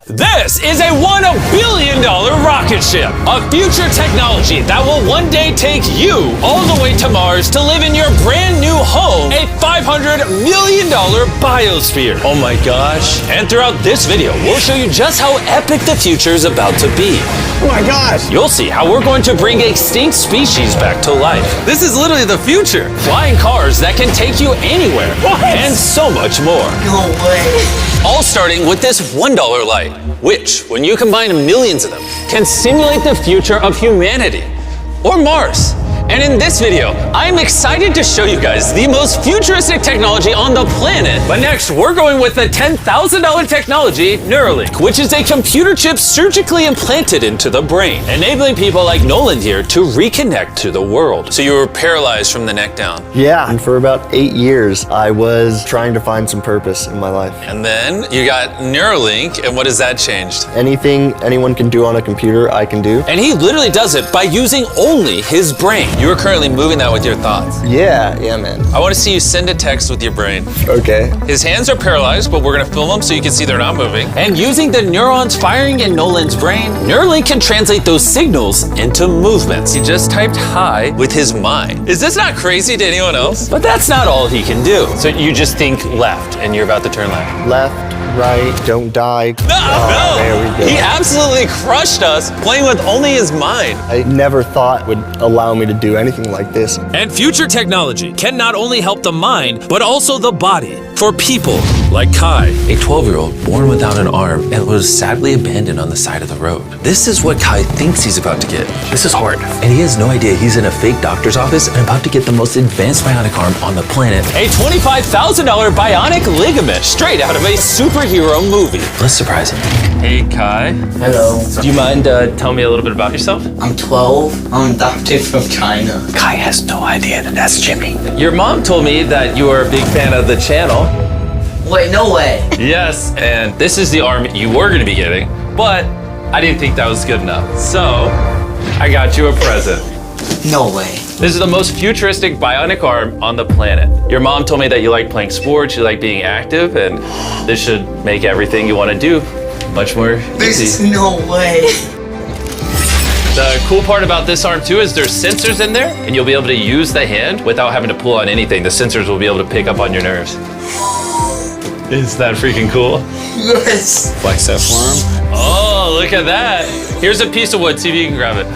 This is a $1 billion rocket ship, a future technology that will one day take you all the way to Mars to live in your brand new home, a $500 million biosphere. Oh my gosh. And throughout this video, we'll show you just how epic the future is about to be. Oh my gosh. You'll see how we're going to bring extinct species back to life. This is literally the future. Flying cars that can take you anywhere. What? And so much more. No way. All starting with this $1 light, which, when you combine millions of them, can simulate the future of humanity, or Mars. And in this video, I'm excited to show you guys the most futuristic technology on the planet. But next, we're going with the $10,000 technology, Neuralink, which is a computer chip surgically implanted into the brain, enabling people like Nolan here to reconnect to the world. So you were paralyzed from the neck down. Yeah, and for about 8 years, I was trying to find some purpose in my life. And then you got Neuralink, and what has that changed? Anything anyone can do on a computer, I can do. And he literally does it by using only his brain. You are currently moving that with your thoughts. Yeah, man. I want to see you send a text with your brain. Okay. His hands are paralyzed, but we're going to film them so you can see they're not moving. And using the neurons firing in Nolan's brain, Neuralink can translate those signals into movements. He just typed hi with his mind. Is this not crazy to anyone else? But that's not all he can do. So you just think left, and you're about to turn left. Left, right, don't die. No! There we go. He absolutely crushed us playing with only his mind. I never thought would allow me to do anything like this. And future technology can not only help the mind, but also the body for people like Kai, a 12-year-old born without an arm and was sadly abandoned on the side of the road. This is what Kai thinks he's about to get. This is hard. And he has no idea he's in a fake doctor's office and about to get the most advanced bionic arm on the planet. A $25,000 bionic ligament straight out of a superhero movie. Let's surprise him. Hey, Kai. Hello. Do you mind telling me a little bit about yourself? I'm 12. I'm adopted from China. Kai has no idea that that's Jimmy. Your mom told me that you are a big fan of the channel. Wait, no way. Yes, and this is the arm you were going to be getting, but I didn't think that was good enough. So, I got you a present. No way. This is the most futuristic bionic arm on the planet. Your mom told me that you like playing sports, you like being active, and this should make everything you want to do much more There's easy. no way. The cool part about this arm too is there's sensors in there, and you'll be able to use the hand without having to pull on anything. The sensors will be able to pick up on your nerves. Is that freaking cool? Yes. Flex that forearm. Oh, look at that. Here's a piece of wood. See if you can grab it.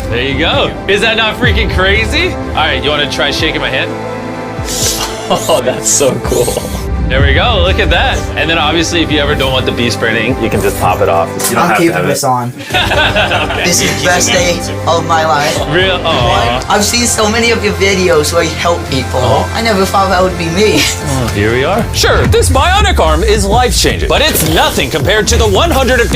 There you go. Is that not freaking crazy? All right, you want to try shaking my hand? Oh, that's so cool. There we go. Look at that. And then obviously, if you ever don't want the beast branding, you can just pop it off. You don't I'm have to keeping have this it. on. Okay. This is the best day of my life. Real? Aw. I've seen so many of your videos where you help people. I never thought that would be me. Here we are. Sure, this bionic arm is life-changing, but it's nothing compared to the $150,000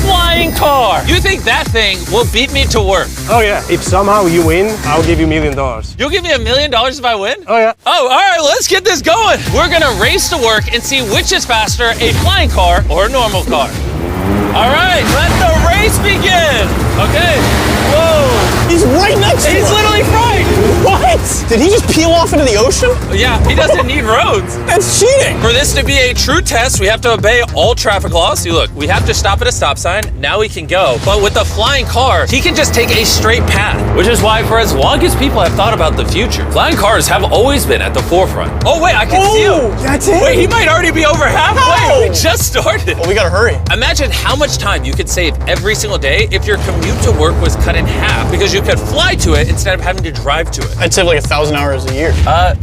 flying car. You think that thing will beat me to work? Oh yeah. If somehow you win, I'll give you $1 million. You'll give me $1 million if I win? Oh yeah. Oh, all right, let's get this going. We're gonna race to work and see which is faster, a flying car or a normal car. All right, let the race begin. Okay, whoa. He's right next to He's us. literally right. What? Did he just peel off into the ocean? Yeah, he doesn't need roads. That's cheating. For this to be a true test, we have to obey all traffic laws. See, look, we have to stop at a stop sign. Now we can go. But with the flying car, he can just take a straight path, which is why for as long as people have thought about the future, flying cars have always been at the forefront. Oh, wait, I can see him. That's it. Wait, he might already be over halfway. No. We just started. Well, we gotta hurry. Imagine how much time you could save every single day if your commute to work was cut in half because you could fly to it instead of having to drive to it. I'd save like 1,000 hours a year.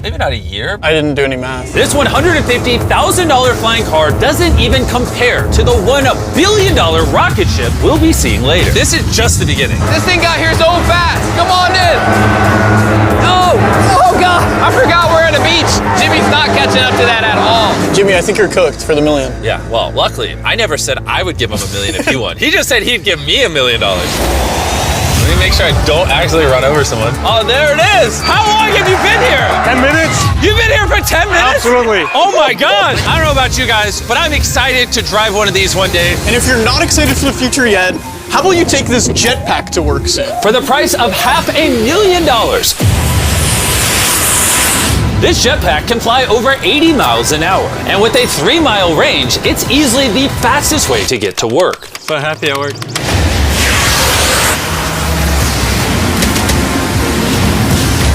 Maybe not a year. I didn't do any math. This $150,000 flying car doesn't even compare to the $1 billion rocket ship we'll be seeing later. This is just the beginning. This thing got here so fast. Come on in. Oh, oh God. I forgot we're at a beach. Jimmy's not catching up to that at all. Jimmy, I think you're cooked for the $1 million. Yeah, well, luckily, I never said I would give him $1 million if he won. He just said he'd give me $1 million. Let me make sure I don't actually run over someone. Oh, there it is. How long have you been here? 10 minutes? You've been here for 10 minutes? Absolutely. Oh my God. I don't know about you guys, but I'm excited to drive one of these one day. And if you're not excited for the future yet, how about you take this jetpack to work soon? For the price of $500,000. This jetpack can fly over 80 miles an hour. And with a 3-mile range, it's easily the fastest way to get to work. So happy at work.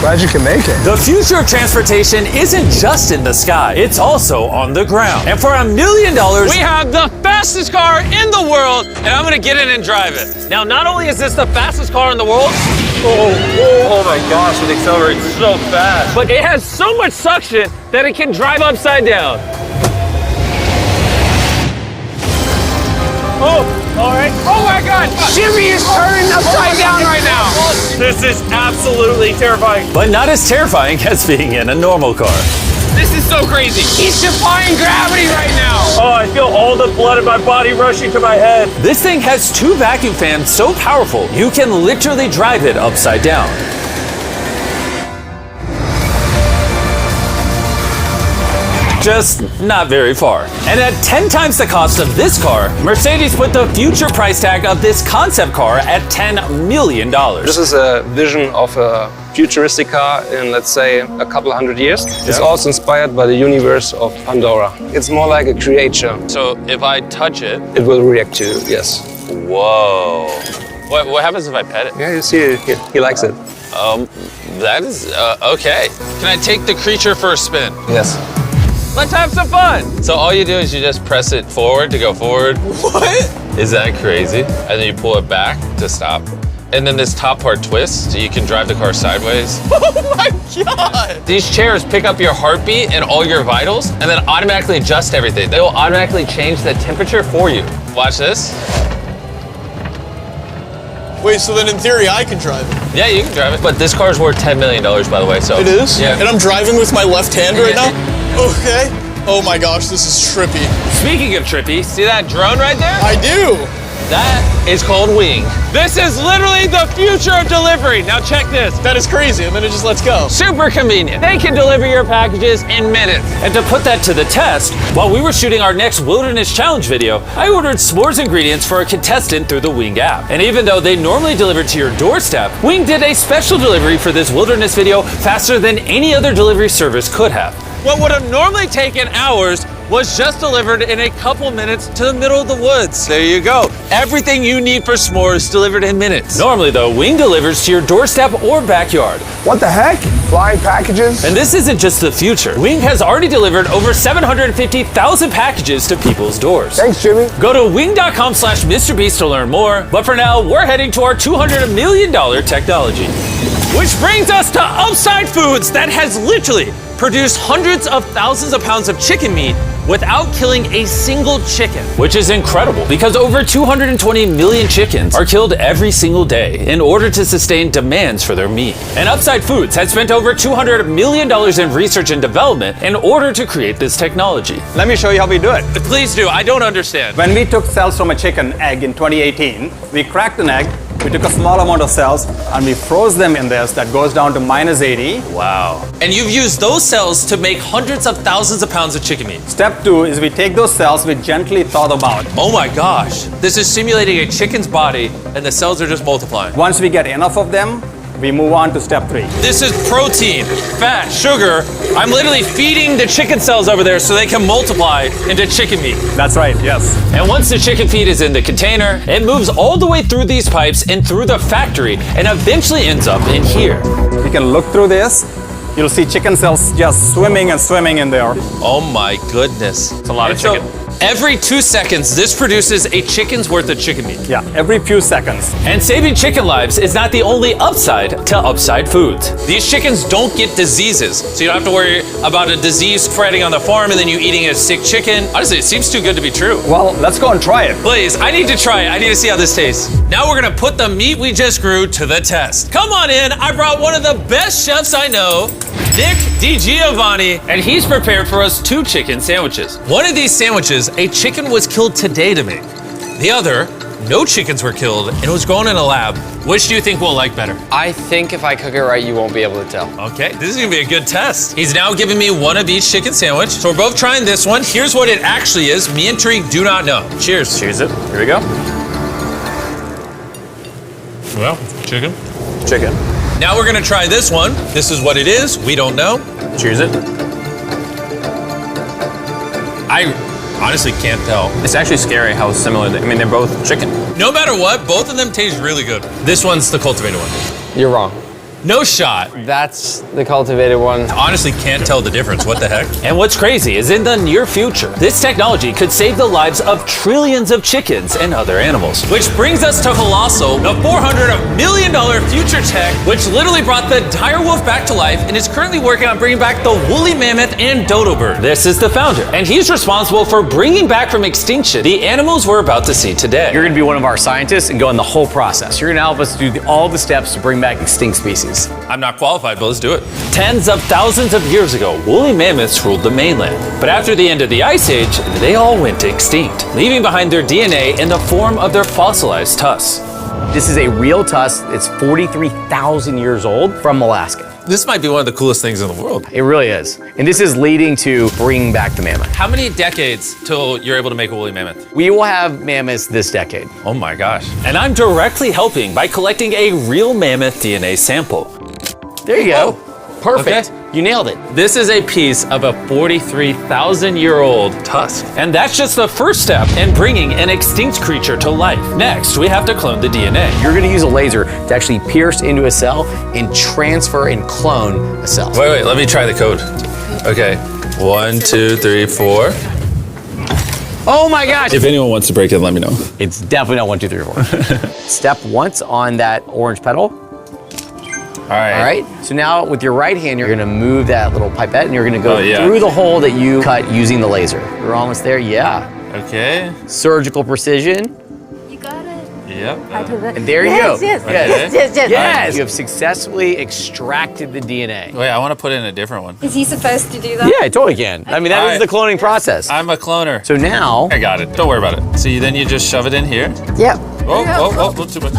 Glad you can make it. The future of transportation isn't just in the sky, it's also on the ground. And for $1 million, we have the fastest car in the world, and I'm gonna get in and drive it. Now, not only is this the fastest car in the world, oh my gosh, it accelerates so fast, but it has so much suction that it can drive upside down. Oh, all right. Oh my God, Jimmy is turning upside down right now. This is absolutely terrifying. But not as terrifying as being in a normal car. This is so crazy. He's defying gravity right now. Oh, I feel all the blood in my body rushing to my head. This thing has 2 vacuum fans so powerful, you can literally drive it upside down. Just not very far. And at 10 times the cost of this car, Mercedes put the future price tag of this concept car at $10 million. This is a vision of a futuristic car in, let's say, a couple hundred years. It's also inspired by the universe of Pandora. It's more like a creature. So if I touch it, It will react to you, yes. whoa. What happens if I pet it? Yeah, you see, he likes it. That is, okay. Can I take the creature for a spin? Yes. Let's have some fun. So all you do is you just press it forward to go forward. What? Is that crazy? And then you pull it back to stop. And then this top part twists so you can drive the car sideways. Oh my God. These chairs pick up your heartbeat and all your vitals and then automatically adjust everything. They will automatically change the temperature for you. Watch this. Wait, so then in theory I can drive it? Yeah, you can drive it. But this car's worth $10 million, by the way, so. It is? Yeah. And I'm driving with my left hand right now? Okay. Oh my gosh, this is trippy. Speaking of trippy, see that drone right there? I do. That is called Wing. This is literally the future of delivery. Now check this. That is crazy, and then it just lets go. Super convenient. They can deliver your packages in minutes. And to put that to the test, while we were shooting our next Wilderness Challenge video, I ordered s'mores ingredients for a contestant through the Wing app. And even though they normally deliver to your doorstep, Wing did a special delivery for this Wilderness video faster than any other delivery service could have. What would have normally taken hours was just delivered in a couple minutes to the middle of the woods. There you go. Everything you need for s'mores delivered in minutes. Normally though, Wing delivers to your doorstep or backyard. What the heck? Flying packages? And this isn't just the future. Wing has already delivered over 750,000 packages to people's doors. Thanks, Jimmy. Go to wing.com/MrBeast to learn more. But for now, we're heading to our $200 million technology. Which brings us to Upside Foods that has literally produced hundreds of thousands of pounds of chicken meat without killing a single chicken. Which is incredible because over 220 million chickens are killed every single day in order to sustain demands for their meat. And Upside Foods has spent over $200 million in research and development in order to create this technology. Let me show you how we do it. Please do, I don't understand. When we took cells from a chicken egg in 2018, we cracked an egg, we took a small amount of cells, and we froze them in this that goes down to -80. Wow. And you've used those cells to make hundreds of thousands of pounds of chicken meat. Step 2 is we take those cells, we gently thaw them out. Oh my gosh. This is simulating a chicken's body and the cells are just multiplying. Once we get enough of them, we move on to step 3. This is protein, fat, sugar. I'm literally feeding the chicken cells over there so they can multiply into chicken meat. That's right, yes. And once the chicken feed is in the container, it moves all the way through these pipes and through the factory and eventually ends up in here. You can look through this. You'll see chicken cells just swimming and swimming in there. Oh my goodness. It's a lot of chicken. Every 2 seconds, this produces a chicken's worth of chicken meat. Yeah, every few seconds. And saving chicken lives is not the only upside to Upside Foods. These chickens don't get diseases, so you don't have to worry about a disease spreading on the farm and then you eating a sick chicken. Honestly, it seems too good to be true. Well, let's go and try it. Please, I need to try it. I need to see how this tastes. Now we're gonna put the meat we just grew to the test. Come on in, I brought one of the best chefs I know, Nick DiGiovanni, and he's prepared for us 2 chicken sandwiches. One of these sandwiches, a chicken was killed today to make. The other, no chickens were killed and it was grown in a lab. Which do you think we'll like better? I think if I cook it right, you won't be able to tell. Okay, this is gonna be a good test. He's now giving me one of each chicken sandwich. So we're both trying this one. Here's what it actually is. Me and Tariq do not know. Cheers. Cheers it. Here we go. Well, chicken. Chicken. Now we're gonna try this one. This is what it is. We don't know. Cheers it. I honestly can't tell. It's actually scary how similar they, I mean, they're both chicken. No matter what, both of them taste really good. This one's the cultivated one. You're wrong. No shot. That's the cultivated one. Honestly can't tell the difference. What the heck? And what's crazy is in the near future, this technology could save the lives of trillions of chickens and other animals. Which brings us to Colossal, the $400 million future tech, which literally brought the dire wolf back to life and is currently working on bringing back the woolly mammoth and dodo bird. This is the founder, and he's responsible for bringing back from extinction the animals we're about to see today. You're gonna be one of our scientists and go in the whole process. You're gonna help us do all the steps to bring back extinct species. I'm not qualified, but let's do it. Tens of thousands of years ago, woolly mammoths ruled the mainland. But after the end of the Ice Age, they all went extinct, leaving behind their DNA in the form of their fossilized tusks. This is a real tusk. It's 43,000 years old from Alaska. This might be one of the coolest things in the world. It really is. And this is leading to bringing back the mammoth. How many decades till you're able to make a woolly mammoth? We will have mammoths this decade. Oh my gosh. And I'm directly helping by collecting a real mammoth DNA sample. There you go. Perfect. Okay. You nailed it. This is a piece of a 43,000-year-old tusk. And that's just the first step in bringing an extinct creature to life. Next, we have to clone the DNA. You're gonna use a laser to actually pierce into a cell and transfer and clone a cell. Wait, let me try the code. Okay, 1, 2, 3, 4. Oh my gosh. If anyone wants to break it, let me know. It's definitely not 1, 2, 3, 4. Step once on that orange petal. All right. So now with your right hand, you're gonna move that little pipette and you're gonna go Oh, yeah. through the hole that you cut using the laser. You're almost there, yeah. Okay. Surgical precision. You got it. Yep. And there you go. Yes. Yes. Yes. You have successfully extracted the DNA. Wait, I want to put in a different one. Is he supposed to do that? Yeah, I totally can. I mean, that is the cloning process. I'm a cloner. So now, I got it. Don't worry about it. So then you just shove it in here. Yep. Oh, not too much.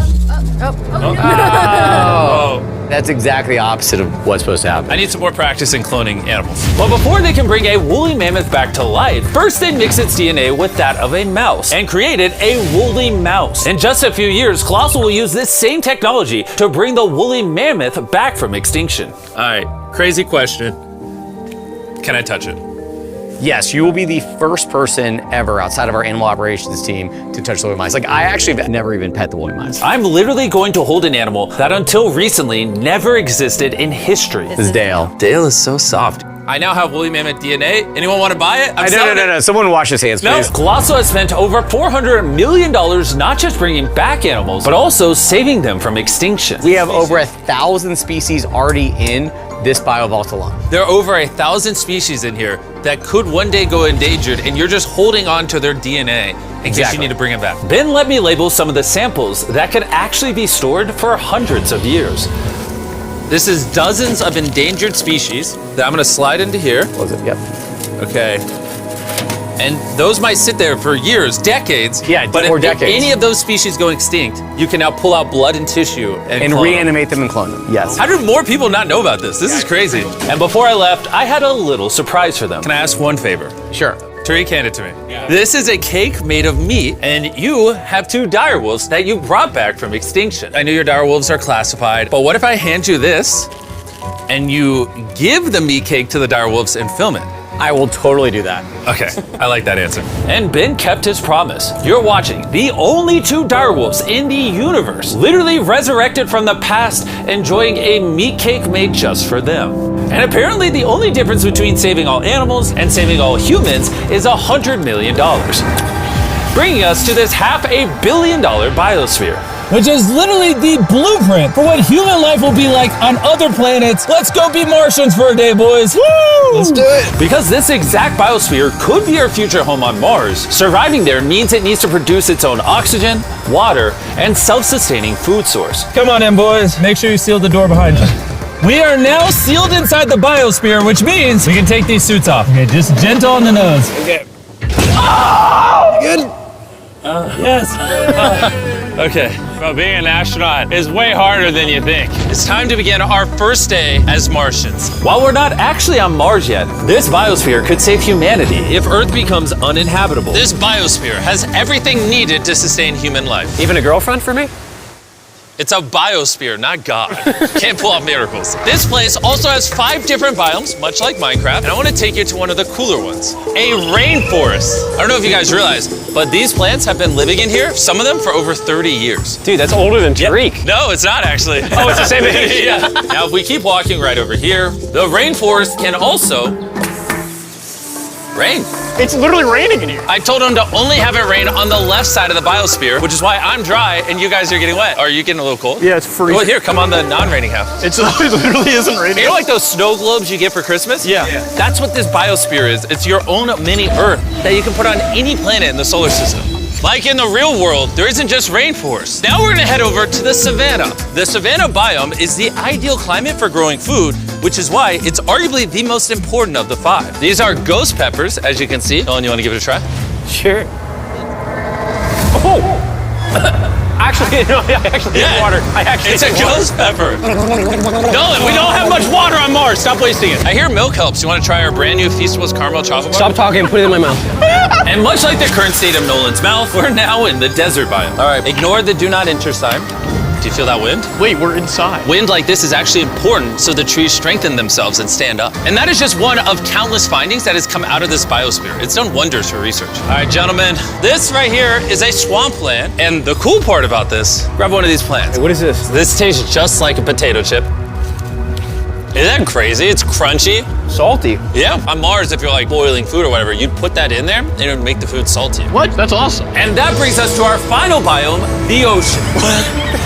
oh, that's exactly the opposite of what's supposed to happen. I need some more practice in cloning animals. But before they can bring a woolly mammoth back to life, first they mix its DNA with that of a mouse and created a woolly mouse. In just a few years, Colossal will use this same technology to bring the woolly mammoth back from extinction. All right, crazy question. Can I touch it? Yes, you will be the first person ever outside of our animal operations team to touch the woolly mice. Like, I actually have never even pet the woolly mice. I'm literally going to hold an animal that until recently never existed in history. This is Dale. Dale is so soft. I now have woolly mammoth DNA. Anyone want to buy it? No. Someone wash his hands, please. Colossal has spent over $400 million not just bringing back animals, but also saving them from extinction. We have over 1,000 species already in this biovault alone. There are over 1,000 species in here that could one day go endangered, and you're just holding on to their DNA in case you need to bring it back. Ben let me label some of the samples that could actually be stored for hundreds of years. This is dozens of endangered species that I'm gonna slide into here. Was it? Yep. Okay. And those might sit there for years, decades. Yeah, but or if decades. any of those species go extinct, you can now pull out blood and tissue and clone reanimate them and clone them. Yes. How do more people not know about this? This is crazy. And before I left, I had a little surprise for them. Can I ask one favor? Sure. Tariq, hand it to me. Yeah. This is a cake made of meat, and you have 2 dire wolves that you brought back from extinction. I know your dire wolves are classified, but what if I hand you this, and you give the meat cake to the dire wolves and film it? I will totally do that. Okay, I like that answer. And Ben kept his promise. You're watching the only 2 direwolves in the universe, literally resurrected from the past, enjoying a meat cake made just for them. And apparently the only difference between saving all animals and saving all humans is $100 million. Bringing us to this $500 million biosphere. Which is literally the blueprint for what human life will be like on other planets. Let's go be Martians for a day, boys. Woo! Let's do it. Because this exact biosphere could be our future home on Mars, surviving there means it needs to produce its own oxygen, water, and self-sustaining food source. Come on in, boys. Make sure you seal the door behind you. We are now sealed inside the biosphere, which means we can take these suits off. Okay, just gentle on the nose. Okay. Oh! Good. Yes. Okay. Well, being an astronaut is way harder than you think. It's time to begin our first day as Martians. While we're not actually on Mars yet, this biosphere could save humanity if Earth becomes uninhabitable. This biosphere has everything needed to sustain human life. Even a girlfriend for me? It's a biosphere, not God. Can't pull off miracles. This place also has 5 different biomes, much like Minecraft, and I want to take you to one of the cooler ones, a rainforest. I don't know if you guys realize, but these plants have been living in here, some of them for over 30 years. Dude, that's older than Tariq. No, it's not actually. Oh, it's the same age? Yeah. Now, if we keep walking right over here, the rainforest can also rain. It's literally raining in here. I told him to only have it rain on the left side of the biosphere, which is why I'm dry and you guys are getting wet. Are you getting a little cold? Yeah, it's freezing. Well, here, come on the non-raining half. It literally isn't raining. You know like those snow globes you get for Christmas? Yeah. That's what this biosphere is. It's your own mini Earth that you can put on any planet in the solar system. Like in the real world, there isn't just rainforest. Now we're gonna head over to the savanna. The savanna biome is the ideal climate for growing food, which is why it's arguably the most important of the 5. These are ghost peppers, as you can see. Nolan, you wanna give it a try? Sure. Oh! Actually, no, I actually need water. It's a ghost pepper. Nolan, we don't have much water on Mars. Stop wasting it. I hear milk helps. You want to try our brand new Feastables caramel chocolate bar? Stop talking and put it in my mouth. And much like the current state of Nolan's mouth, we're now in the desert biome. All right, ignore the do not enter sign. Do you feel that wind? Wait, we're inside. Wind like this is actually important so the trees strengthen themselves and stand up. And that is just one of countless findings that has come out of this biosphere. It's done wonders for research. All right, gentlemen, this right here is a swampland. And the cool part about this, grab one of these plants. Hey, what is this? This tastes just like a potato chip. Isn't that crazy? It's crunchy. Salty. Yeah. On Mars, if you're like boiling food or whatever, you'd put that in there and it would make the food salty. What? That's awesome. And that brings us to our final biome, the ocean.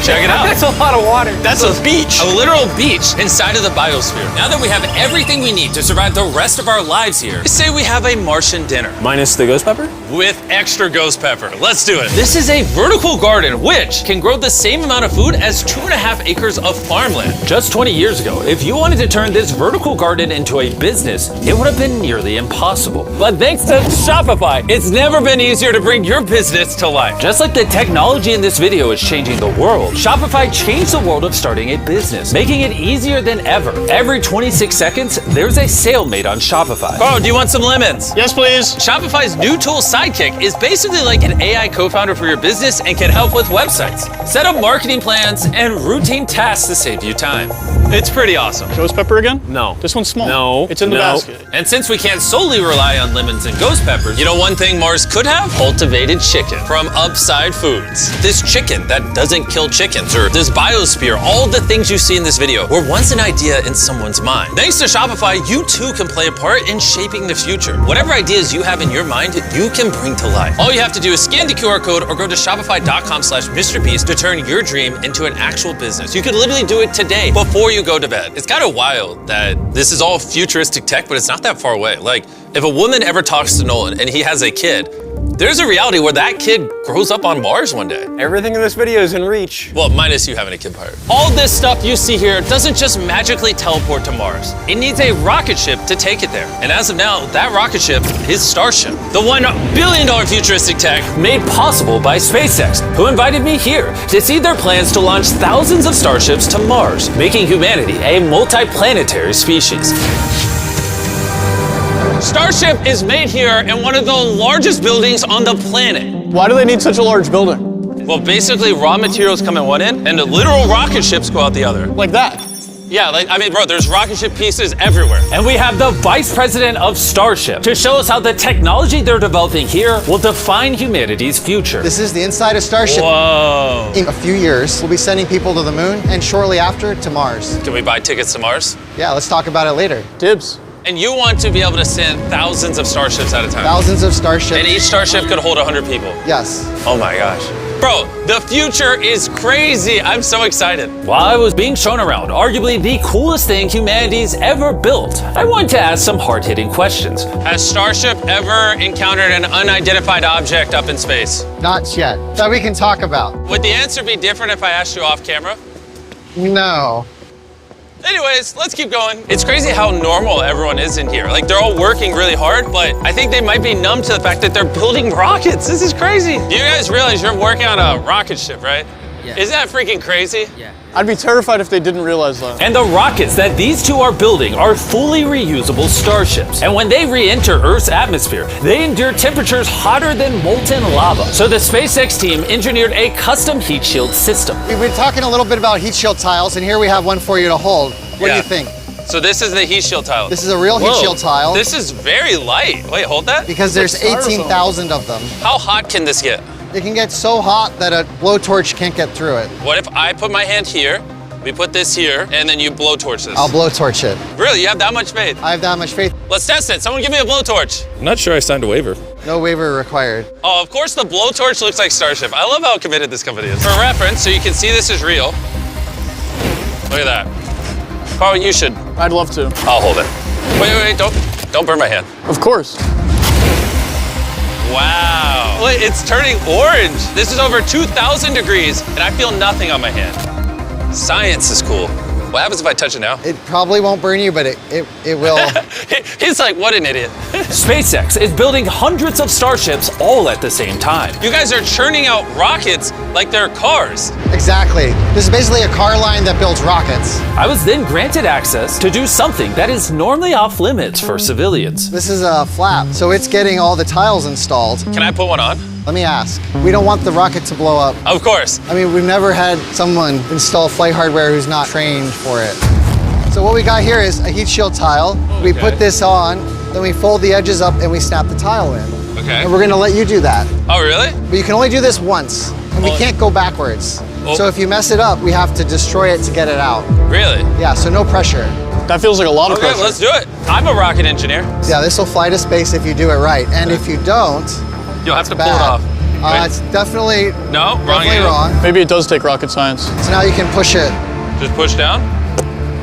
Check it out. That's a lot of water. That's a beach. A literal beach inside of the biosphere. Now that we have everything we need to survive the rest of our lives here, say we have a Martian dinner. Minus the ghost pepper? With extra ghost pepper. Let's do it. This is a vertical garden, which can grow the same amount of food as 2.5 acres of farmland. Just 20 years ago, if you wanted to turn this vertical garden into a business, it would have been nearly impossible. But thanks to Shopify, it's never been easier to bring your business to life. Just like the technology in this video is changing the world, Shopify changed the world of starting a business, making it easier than ever. Every 26 seconds, there's a sale made on Shopify. Oh, do you want some lemons? Yes, please. Shopify's new tool, Sidekick, is basically like an AI co-founder for your business and can help with websites, set up marketing plans, and routine tasks to save you time. It's pretty awesome. Ghost pepper again? No. This one's small. No. It's in the basket. And since we can't solely rely on lemons and ghost peppers, you know one thing Mars could have? Cultivated chicken from Upside Foods. This chicken that doesn't kill chickens, or this biosphere, all the things you see in this video were once an idea in someone's mind. Thanks to Shopify, you too can play a part in shaping the future. Whatever ideas you have in your mind, you can bring to life. All you have to do is scan the QR code or go to shopify.com/MrBeast to turn your dream into an actual business. You could literally do it today before you go to bed. It's kind of wild that this is all futuristic tech, but it's not that far away. Like, if a woman ever talks to Nolan and he has a kid, there's a reality where that kid grows up on Mars one day. Everything in this video is in reach. Well, minus you having a kid part. All this stuff you see here doesn't just magically teleport to Mars. It needs a rocket ship to take it there. And as of now, that rocket ship is Starship. The $1 billion futuristic tech made possible by SpaceX, who invited me here to see their plans to launch thousands of starships to Mars, making humanity a multi-planetary species. Starship is made here in one of the largest buildings on the planet. Why do they need such a large building? Well, basically, raw materials come in one end, and the literal rocket ships go out the other. Like that? Yeah, bro, there's rocket ship pieces everywhere. And we have the vice president of Starship to show us how the technology they're developing here will define humanity's future. This is the inside of Starship. Whoa. In a few years, we'll be sending people to the moon, and shortly after, to Mars. Can we buy tickets to Mars? Yeah, let's talk about it later. Dibs. And you want to be able to send thousands of starships at a time? Thousands of starships. And each starship could hold 100 people? Yes. Oh my gosh. Bro, the future is crazy. I'm so excited. While I was being shown around, arguably the coolest thing humanity's ever built, I wanted to ask some hard-hitting questions. Has Starship ever encountered an unidentified object up in space? Not yet. That we can talk about. Would the answer be different if I asked you off camera? No. Anyways, let's keep going. It's crazy how normal everyone is in here. Like, they're all working really hard, but I think they might be numb to the fact that they're building rockets. This is crazy. You guys realize you're working on a rocket ship, right? Isn't that freaking crazy? I'd be terrified if they didn't realize that. And the rockets that these two are building are fully reusable starships. And when they re-enter Earth's atmosphere, they endure temperatures hotter than molten lava. So the SpaceX team engineered a custom heat shield system. We've been talking a little bit about heat shield tiles, and here we have one for you to hold. What do you think? So this is the heat shield tile. This is a real heat shield tile. This is very light. Wait, hold that. Because there's 18,000 of them. How hot can this get? It can get so hot that a blowtorch can't get through it. What if I put my hand here, we put this here, and then you blowtorch this? I'll blowtorch it. Really? You have that much faith? I have that much faith. Let's test it. Someone give me a blowtorch. I'm not sure I signed a waiver. No waiver required. Oh, of course the blowtorch looks like Starship. I love how committed this company is. For reference, so you can see this is real. Look at that. Carl, you should. I'd love to. I'll hold it. Wait, don't burn my hand. Of course. Wow. Look, it's turning orange. This is over 2,000 degrees, and I feel nothing on my hand. Science is cool. What happens if I touch it now? It probably won't burn you, but it will. He's like, what an idiot. SpaceX is building hundreds of starships all at the same time. You guys are churning out rockets like they're cars. Exactly. This is basically a car line that builds rockets. I was then granted access to do something that is normally off limits for civilians. This is a flap, so it's getting all the tiles installed. Can I put one on? Let me ask. We don't want the rocket to blow up. Of course. I mean, we've never had someone install flight hardware who's not trained for it. So what we got here is a heat shield tile. We put this on, then we fold the edges up and we snap the tile in. Okay. And we're gonna let you do that. Oh, really? But you can only do this once, and we can't go backwards. So if you mess it up, we have to destroy it to get it out. Really? Yeah, so no pressure. That feels like a lot of pressure. Okay, let's do it. I'm a rocket engineer. Yeah, this will fly to space if you do it right. And if you don't, you'll have to pull bad. it off. It's definitely wrong. Maybe it does take rocket science. So now you can push it. Just push down?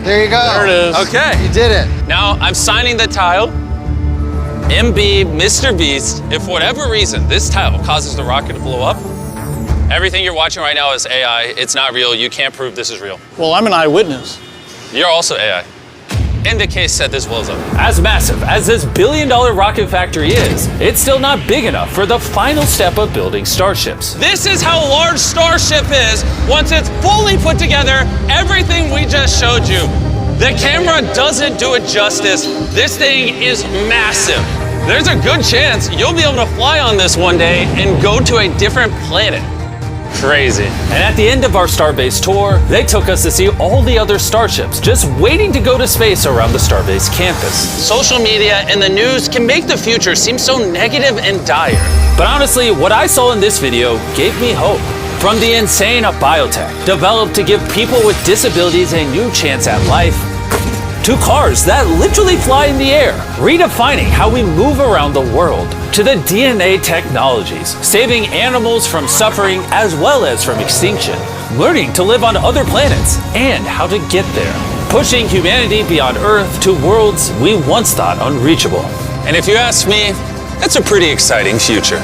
There you go. There it is. Okay. You did it. Now I'm signing the tile. MB, MrBeast, if for whatever reason this tile causes the rocket to blow up, everything you're watching right now is AI. It's not real. You can't prove this is real. Well, I'm an eyewitness. You're also AI. In the case that this blows up. As massive as this billion-dollar rocket factory is, it's still not big enough for the final step of building starships. This is how large Starship is once it's fully put together, everything we just showed you. The camera doesn't do it justice. This thing is massive. There's a good chance you'll be able to fly on this one day and go to a different planet. Crazy. And at the end of our Starbase tour, they took us to see all the other starships just waiting to go to space around the Starbase campus. Social media and the news can make the future seem so negative and dire. But honestly, what I saw in this video gave me hope. From the insane of biotech, developed to give people with disabilities a new chance at life, to cars that literally fly in the air, redefining how we move around the world, to the DNA technologies, saving animals from suffering as well as from extinction, learning to live on other planets and how to get there, pushing humanity beyond Earth to worlds we once thought unreachable. And if you ask me, that's a pretty exciting future.